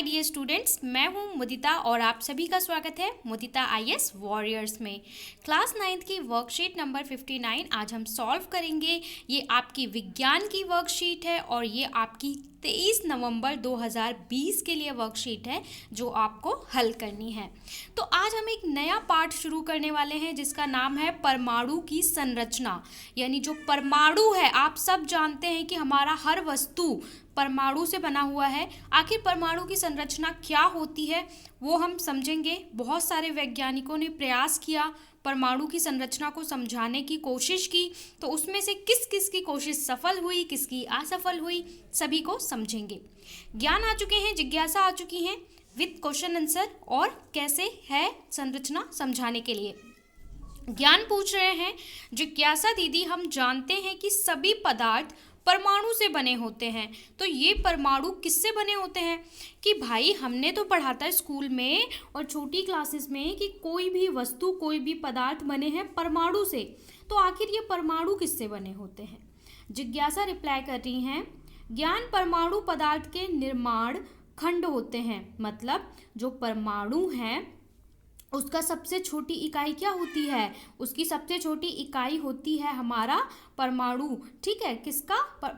Dear students, मैं हूं मुदिता और आप सभी का स्वागत है मुदिता आईएएस वॉरियर्स में। क्लास 9th की वर्कशीट नंबर 59 आज हम सॉल्व करेंगे। ये आपकी विज्ञान की वर्कशीट है और ये आपकी 23 नवंबर 2020 के लिए वर्कशीट है जो आपको हल करनी है। तो आज हम एक नया पार्ट शुरू करने वाले हैं जिसका नाम है परमाणु की संरचना। यानी जो परमाणु है, आप सब जानते हैं कि हमारा हर वस्तु परमाणु से बना हुआ है। आखिर परमाणु की संरचना क्या होती है वो हम समझेंगे। बहुत सारे वैज्ञानिकों ने प्रयास किया, परमाणु की संरचना को समझाने की कोशिश की, तो उसमें से किस किस की कोशिश सफल हुई, किसकी असफल हुई, सभी को समझेंगे। ज्ञान आ चुके हैं, जिज्ञासा आ चुकी हैं विद क्वेश्चन आंसर और कैसे है संरचना समझाने के लिए। ज्ञान पूछ रहे हैं, जिज्ञासा दीदी हम जानते हैं कि सभी पदार्थ परमाणु से बने होते हैं, तो ये परमाणु किससे बने होते हैं? कि भाई हमने तो पढ़ा था स्कूल में और छोटी क्लासेस में कि कोई भी वस्तु, कोई भी पदार्थ बने हैं परमाणु से, तो आखिर ये परमाणु किससे बने होते हैं? जिज्ञासा रिप्लाई कर रही हैं, ज्ञान परमाणु पदार्थ के निर्माण खंड होते हैं। मतलब जो परमाणु हैं उसका सबसे छोटी इकाई क्या होती है? उसकी सबसे छोटी इकाई होती है हमारा परमाणु। ठीक है, किसका?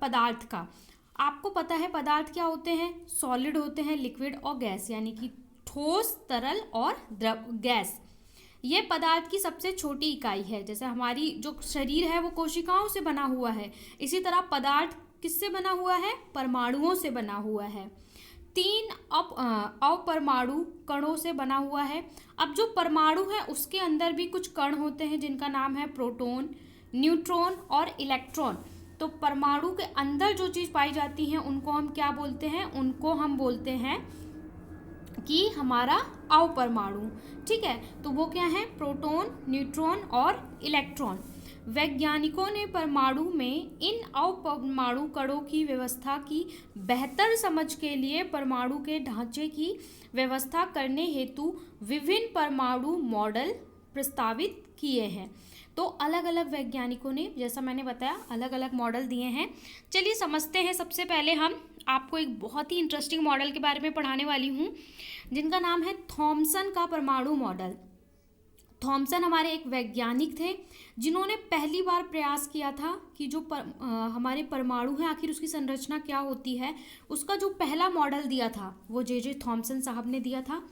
पदार्थ का। आपको पता है पदार्थ क्या होते हैं? सॉलिड होते हैं, लिक्विड और गैस, यानी कि ठोस, तरल और द्रव, गैस। ये पदार्थ की सबसे छोटी इकाई है। जैसे हमारी जो शरीर है वो कोशिकाओं से बना हुआ है, इसी तरह पदार्थ किससे बना हुआ है? परमाणुओं से बना हुआ है। 3 अपरमाणु कणों से बना हुआ है। अब जो परमाणु है उसके अंदर भी कुछ कण होते हैं जिनका नाम है प्रोटॉन, न्यूट्रॉन और इलेक्ट्रॉन। तो परमाणु के अंदर जो चीज़ पाई जाती है उनको हम क्या बोलते हैं? उनको हम बोलते हैं कि हमारा अपरमाणु। ठीक है, तो वो क्या है? प्रोटॉन, न्यूट्रॉन और इलेक्ट्रॉन। वैज्ञानिकों ने परमाणु में इन अपरमाणु कणों की व्यवस्था की बेहतर समझ के लिए परमाणु के ढांचे की व्यवस्था करने हेतु विभिन्न परमाणु मॉडल प्रस्तावित किए हैं। तो अलग अलग वैज्ञानिकों ने, जैसा मैंने बताया, अलग अलग मॉडल दिए हैं। चलिए समझते हैं। सबसे पहले हम आपको एक बहुत ही इंटरेस्टिंग मॉडल के बारे में पढ़ाने वाली हूँ जिनका नाम है थॉमसन का परमाणु मॉडल। थॉमसन हमारे एक वैज्ञानिक थे जिन्होंने पहली बार प्रयास किया था कि जो हमारे परमाणु हैं आखिर उसकी संरचना क्या होती है। उसका जो पहला मॉडल दिया था वो जे थॉमसन साहब ने दिया था।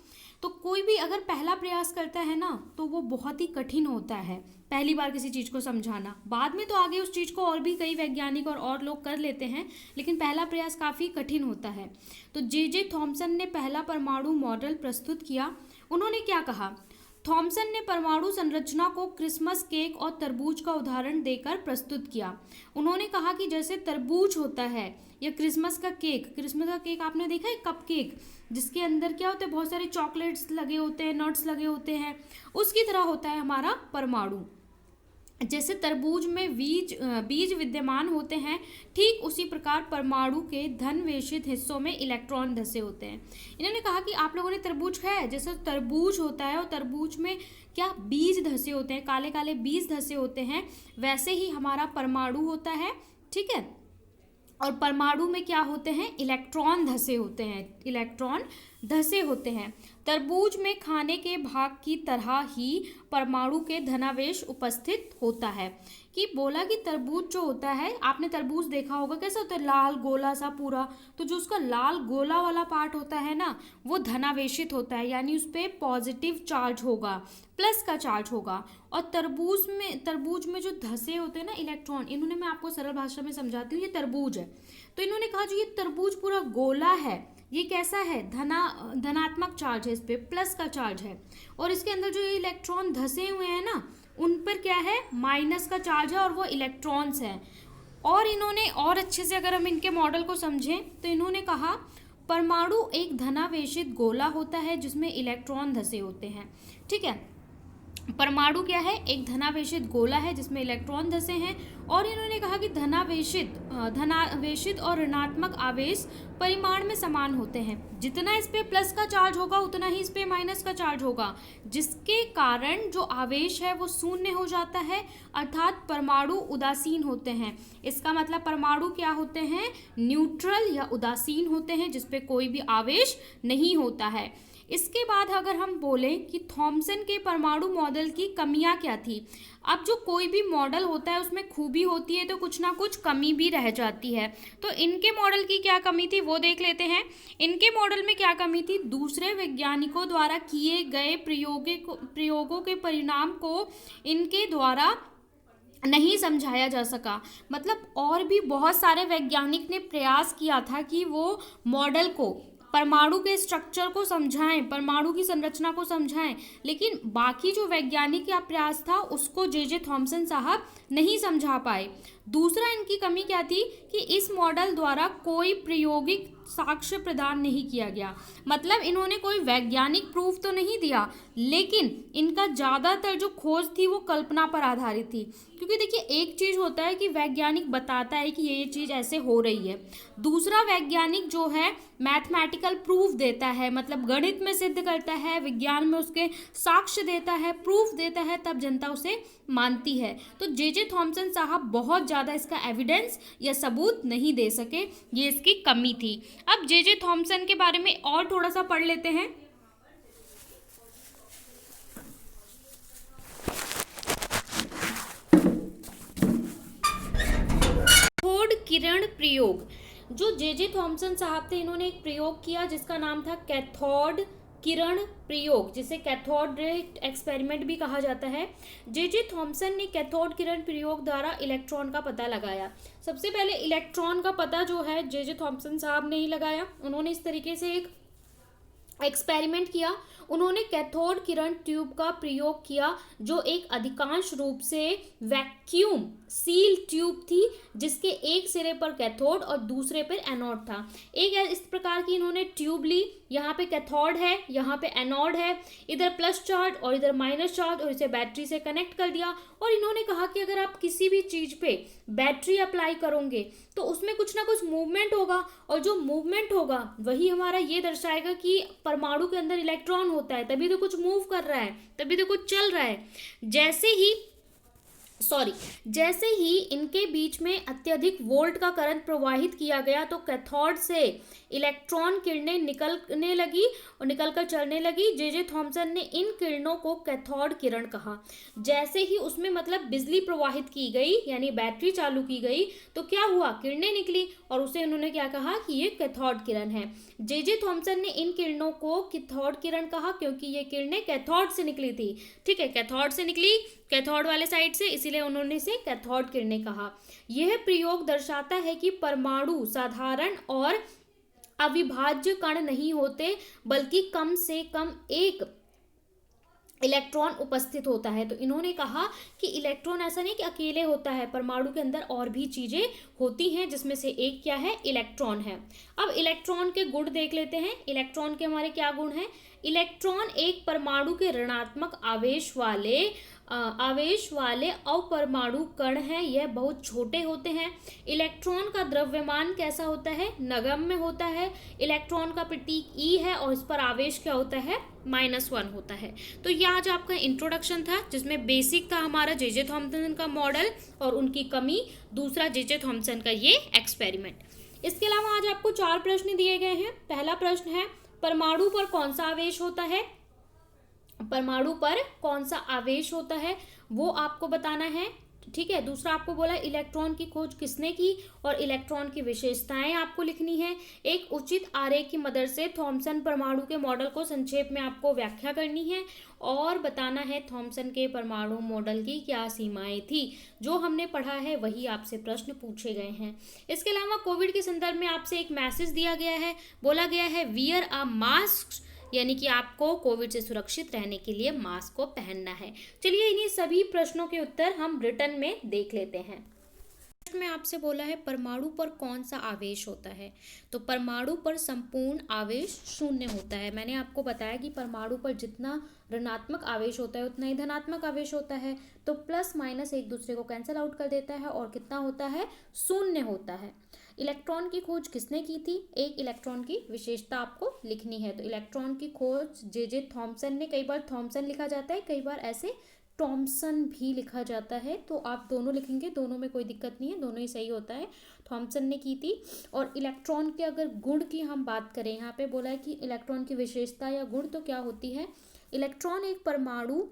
तो कोई भी अगर पहला प्रयास करता है ना तो वो बहुत ही कठिन होता है, पहली बार किसी चीज़ को समझाना। बाद में तो आगे उस चीज़ को और भी कई वैज्ञानिक और लोग कर लेते हैं, लेकिन पहला प्रयास काफ़ी कठिन होता है। तो जे थॉमसन ने पहला परमाणु मॉडल प्रस्तुत किया। उन्होंने क्या कहा? थॉमसन ने परमाणु संरचना को क्रिसमस केक और तरबूज का उदाहरण देकर प्रस्तुत किया। उन्होंने कहा कि जैसे तरबूज होता है या क्रिसमस का केक आपने देखा है, कप केक, जिसके अंदर क्या होता है? बहुत सारे चॉकलेट्स लगे होते हैं, नट्स लगे होते हैं, उसकी तरह होता है हमारा परमाणु। जैसे तरबूज में बीज विद्यमान होते हैं, ठीक उसी प्रकार परमाणु के धनवेशित हिस्सों में इलेक्ट्रॉन धसे होते हैं। इन्होंने कहा कि आप लोगों ने तरबूज खाया है, जैसे तरबूज होता है और तरबूज में क्या बीज धसे होते हैं, काले काले बीज धसे होते हैं, वैसे ही हमारा परमाणु होता है। ठीक है, और परमाणु में क्या होते हैं? इलेक्ट्रॉन धसे होते हैं। तरबूज में खाने के भाग की तरह ही परमाणु के धनावेश उपस्थित होता है। कि बोला कि तरबूज जो होता है, आपने तरबूज देखा होगा कैसा होता है? लाल गोला सा पूरा। तो जो उसका लाल गोला वाला पार्ट होता है ना, वो धनावेशित होता है, यानी उस पर पॉजिटिव चार्ज होगा, प्लस का चार्ज होगा। और तरबूज में जो धसे होते हैं ना इलेक्ट्रॉन, इन्होंने, मैं आपको सरल भाषा में समझाती हूँ, ये तरबूज है। तो इन्होंने कहा जो ये तरबूज पूरा गोला है, ये कैसा है? धनात्मक चार्ज है, इस पे प्लस का चार्ज है। और इसके अंदर जो ये इलेक्ट्रॉन धसे हुए हैं ना, उन पर क्या है? माइनस का चार्ज है और वो इलेक्ट्रॉन्स हैं। और इन्होंने और अच्छे से अगर हम इनके मॉडल को समझें तो इन्होंने कहा परमाणु एक धनावेशित गोला होता है जिसमें इलेक्ट्रॉन धसे होते हैं। ठीक है, परमाणु क्या है? एक धनावेशित गोला है जिसमें इलेक्ट्रॉन धंसे हैं, और इन्होंने कहा कि धनावेशित और ऋणात्मक आवेश परिमाण में समान होते हैं। जितना इस पे प्लस का चार्ज होगा उतना ही इस पे माइनस का चार्ज होगा, जिसके कारण जो आवेश है वो शून्य हो जाता है, अर्थात परमाणु उदासीन होते हैं। इसका मतलब परमाणु क्या होते हैं? न्यूट्रल या उदासीन होते हैं, जिसपे कोई भी आवेश नहीं होता है। इसके बाद अगर हम बोलें कि थॉमसन के परमाणु मॉडल की कमियां क्या थी। अब जो कोई भी मॉडल होता है उसमें खूबी होती है तो कुछ ना कुछ कमी भी रह जाती है। तो इनके मॉडल की क्या कमी थी वो देख लेते हैं। इनके मॉडल में क्या कमी थी? दूसरे वैज्ञानिकों द्वारा किए गए प्रयोगों के परिणाम को इनके द्वारा नहीं समझाया जा सका। मतलब और भी बहुत सारे वैज्ञानिक ने प्रयास किया था कि वो मॉडल को, परमाणु के स्ट्रक्चर को समझाएं, परमाणु की संरचना को समझाएं, लेकिन बाकी जो वैज्ञानिक का प्रयास था उसको जे थॉमसन साहब नहीं समझा पाए। दूसरा इनकी कमी क्या थी कि इस मॉडल द्वारा कोई प्रायोगिक साक्ष्य प्रदान नहीं किया गया। मतलब इन्होंने कोई वैज्ञानिक प्रूफ तो नहीं दिया, लेकिन इनका ज़्यादातर जो खोज थी वो कल्पना पर आधारित थी। क्योंकि देखिए, एक चीज़ होता है कि वैज्ञानिक बताता है कि ये चीज़ ऐसे हो रही है, दूसरा वैज्ञानिक जो है मैथमेटिकल प्रूफ देता है, मतलब गणित में सिद्ध करता है, विज्ञान में उसके साक्ष्य देता है, प्रूफ देता है, तब जनता उसे मानती है। तो जे थॉमसन साहब बहुत ज़्यादा इसका एविडेंस या सबूत नहीं दे सके, ये इसकी कमी थी। अब जे थॉमसन के बारे में और थोड़ा सा पढ़ लेते हैं। कैथोड किरण प्रयोग, जो जे थॉमसन साहब थे, इन्होंने एक प्रयोग किया जिसका नाम था कैथोड किरण प्रयोग, जिसे कैथोड रे एक्सपेरिमेंट भी कहा जाता है। जे थॉमसन ने कैथोड किरण प्रयोग द्वारा इलेक्ट्रॉन का पता लगाया। सबसे पहले इलेक्ट्रॉन का पता जो है जे थॉमसन साहब ने ही लगाया। उन्होंने इस तरीके से एक एक्सपेरिमेंट किया। उन्होंने कैथोड किरण ट्यूब का प्रयोग किया, जो एक अधिकांश रूप से वैक्यूम सील ट्यूब थी, जिसके एक सिरे पर कैथोड और दूसरे पर एनोड था। एक इस प्रकार की इन्होंने ट्यूब ली, यहाँ पे कैथोड है, यहाँ पे एनोड है, इधर प्लस चार्ज और इधर माइनस चार्ज, और इसे बैटरी से कनेक्ट कर दिया। और इन्होंने कहा कि अगर आप किसी भी चीज पे बैटरी अप्लाई करोगे तो उसमें कुछ ना कुछ मूवमेंट होगा, और जो मूवमेंट होगा वही हमारा ये दर्शाएगा कि परमाणु के अंदर इलेक्ट्रॉन होता है, तभी तो कुछ मूव कर रहा है, तभी तो कुछ चल रहा है। जैसे ही इनके बीच में अत्यधिक वोल्ट का करंट प्रवाहित किया गया तो कैथोड से इलेक्ट्रॉन किरणें निकलने लगी और निकलकर चलने लगी। जे थॉमसन ने इन किरणों को कैथोड किरण कहा। जैसे ही उसमें मतलब बिजली प्रवाहित की गई, यानी बैटरी चालू की गई, तो क्या हुआ? किरणें निकली, और उसे उन्होंने क्या कहा कि ये कैथोड किरण है। जे थॉमसन ने इन किरणों को कैथोड किरण कहा क्योंकि ये किरणें कैथोड से निकली थी। ठीक है, कैथोड से निकली, कैथोड वाले साइड से, इसीलिए उन्होंने इसे कैथोड किरणें कहा। यह प्रयोग दर्शाता है कि परमाणु साधारण और अविभाज्य कण नहीं होते, बल्कि कम से कम एक इलेक्ट्रॉन उपस्थित होता है। तो इन्होंने कहा कि इलेक्ट्रॉन ऐसा नहीं कि अकेले होता है, परमाणु के अंदर और भी चीजें होती हैं, जिसमें से एक क्या है? इलेक्ट्रॉन है। अब इलेक्ट्रॉन के गुण देख लेते हैं। इलेक्ट्रॉन के हमारे क्या गुण हैं? इलेक्ट्रॉन एक परमाणु के ऋणात्मक आवेश वाले अपरमाणु कण हैं। यह बहुत छोटे होते हैं। इलेक्ट्रॉन का द्रव्यमान कैसा होता है? नगण्य होता है। इलेक्ट्रॉन का प्रतीक ई है और इस पर आवेश क्या होता है? -1 होता है। तो यह आज आपका इंट्रोडक्शन था, जिसमें बेसिक था हमारा जे थॉमसन का मॉडल और उनकी कमी, दूसरा जे थॉमसन का ये एक्सपेरिमेंट। इसके अलावा आज आपको 4 प्रश्न दिए गए हैं। पहला प्रश्न है, परमाणु पर कौन सा आवेश होता है? परमाणु पर कौन सा आवेश होता है वो आपको बताना है। ठीक है, दूसरा आपको बोला इलेक्ट्रॉन की खोज किसने की, और इलेक्ट्रॉन की विशेषताएं आपको लिखनी है। एक उचित आरेख की मदद से थॉमसन परमाणु के मॉडल को संक्षेप में आपको व्याख्या करनी है, और बताना है थॉमसन के परमाणु मॉडल की क्या सीमाएं थी। जो हमने पढ़ा है वही आपसे प्रश्न पूछे गए हैं। इसके अलावा कोविड के संदर्भ में आपसे एक मैसेज दिया गया है, बोला गया है वियर अ मास्क, यानी कि आपको कोविड से सुरक्षित रहने के लिए मास्क को पहनना है। चलिए इन्हीं सभी प्रश्नों के उत्तर हम रिटर्न में देख लेते हैं। प्रश्न में आपसे बोला है परमाणु पर कौन सा आवेश होता है, तो परमाणु पर संपूर्ण आवेश शून्य होता है। मैंने आपको बताया कि परमाणु पर जितना ऋणात्मक आवेश होता है उतना ही धनात्मक आवेश होता है, तो प्लस माइनस एक दूसरे को कैंसिल आउट कर देता है और कितना होता है, शून्य होता है। इलेक्ट्रॉन की खोज किसने की थी, एक इलेक्ट्रॉन की विशेषता आपको लिखनी है। तो इलेक्ट्रॉन की खोज जे थॉमसन ने, कई बार थॉमसन लिखा जाता है, कई बार ऐसे टॉमसन भी लिखा जाता है, तो आप दोनों लिखेंगे, दोनों में कोई दिक्कत नहीं है, दोनों ही सही होता है। थॉमसन ने की थी। और इलेक्ट्रॉन के अगर गुण की हम बात करें, यहाँ पे बोला है कि इलेक्ट्रॉन की विशेषता या गुण, तो क्या होती है, इलेक्ट्रॉन एक परमाणु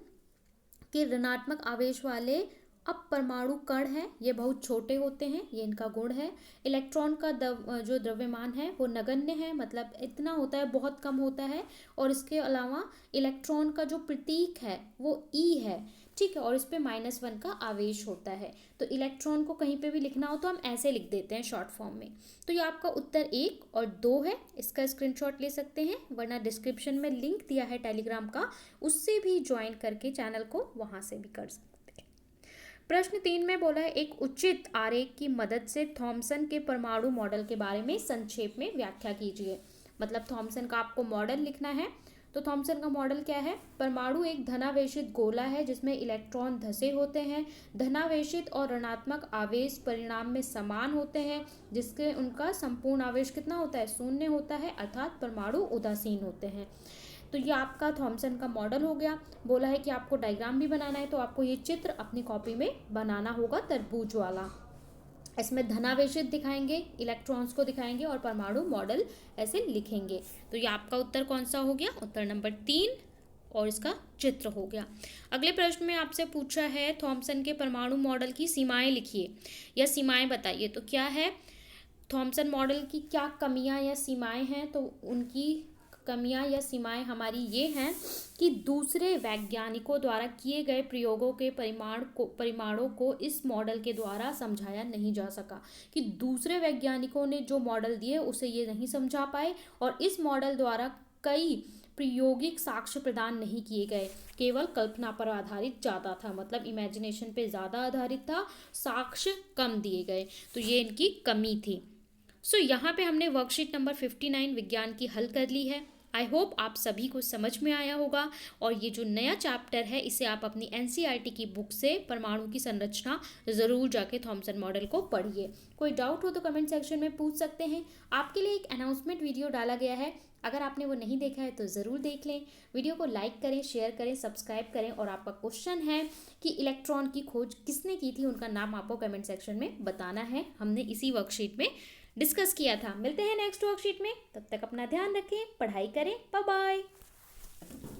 के ऋणात्मक आवेश वाले अपरमाणु कण हैं, ये बहुत छोटे होते हैं, ये इनका गुण है। इलेक्ट्रॉन का जो द्रव्यमान है वो नगण्य है, मतलब इतना होता है, बहुत कम होता है। और इसके अलावा इलेक्ट्रॉन का जो प्रतीक है वो ई है, ठीक है, और इस पे -1 का आवेश होता है। तो इलेक्ट्रॉन को कहीं पे भी लिखना हो तो हम ऐसे लिख देते हैं शॉर्ट फॉर्म में। तो ये आपका उत्तर 1 और 2 है, इसका स्क्रीनशॉट ले सकते हैं, वरना डिस्क्रिप्शन में लिंक दिया है टेलीग्राम का, उससे भी ज्वाइन करके चैनल को वहाँ से भी कर सकते हैं। प्रश्न 3 में बोला है एक उचित आरेख की मदद से थॉमसन के परमाणु मॉडल के बारे में संक्षेप में व्याख्या कीजिए। मतलब थॉमसन का आपको मॉडल लिखना है। तो थॉमसन का मॉडल क्या है, परमाणु एक धनावेशित गोला है जिसमें इलेक्ट्रॉन धसे होते हैं। धनावेशित और ऋणात्मक आवेश परिणाम में समान होते हैं, जिसके उनका संपूर्ण आवेश कितना होता है, शून्य होता है, अर्थात परमाणु उदासीन होते हैं। तो ये आपका थॉमसन का मॉडल हो गया। बोला है कि आपको डायग्राम भी बनाना है, तो आपको ये चित्र अपनी कॉपी में बनाना होगा, तरबूज वाला। इसमें धनावेशित दिखाएंगे, इलेक्ट्रॉन्स को दिखाएंगे और परमाणु मॉडल ऐसे लिखेंगे। तो ये आपका उत्तर कौन सा हो गया, उत्तर नंबर 3, और इसका चित्र हो गया। अगले प्रश्न में आपसे पूछा है थॉमसन के परमाणु मॉडल की सीमाएं लिखिए या सीमाएं बताइए। तो क्या है, थॉमसन मॉडल की क्या कमियां या सीमाएं हैं, तो उनकी कमियां या सीमाएं हमारी ये हैं कि दूसरे वैज्ञानिकों द्वारा किए गए प्रयोगों के परिमाणों को इस मॉडल के द्वारा समझाया नहीं जा सका, कि दूसरे वैज्ञानिकों ने जो मॉडल दिए उसे ये नहीं समझा पाए, और इस मॉडल द्वारा कई प्रायोगिक साक्ष्य प्रदान नहीं किए गए, केवल कल्पना पर आधारित ज़्यादा था, मतलब इमेजिनेशन पे ज़्यादा आधारित था, साक्ष्य कम दिए गए। तो ये इनकी कमी थी। सो यहाँ पे हमने वर्कशीट नंबर 59 विज्ञान की हल कर ली है। आई होप आप सभी को समझ में आया होगा, और ये जो नया चैप्टर है इसे आप अपनी NCERT की बुक से परमाणु की संरचना ज़रूर जाके थॉमसन मॉडल को पढ़िए। कोई डाउट हो तो कमेंट सेक्शन में पूछ सकते हैं। आपके लिए एक अनाउंसमेंट वीडियो डाला गया है, अगर आपने वो नहीं देखा है तो ज़रूर देख लें। वीडियो को लाइक करें, शेयर करें, सब्सक्राइब करें, और आपका क्वेश्चन है कि इलेक्ट्रॉन की खोज किसने की थी, उनका नाम आपको कमेंट सेक्शन में बताना है। हमने इसी वर्कशीट में डिस्कस किया था। मिलते हैं नेक्स्ट वर्कशीट में, तब तक अपना ध्यान रखें, पढ़ाई करें, बाय बाय।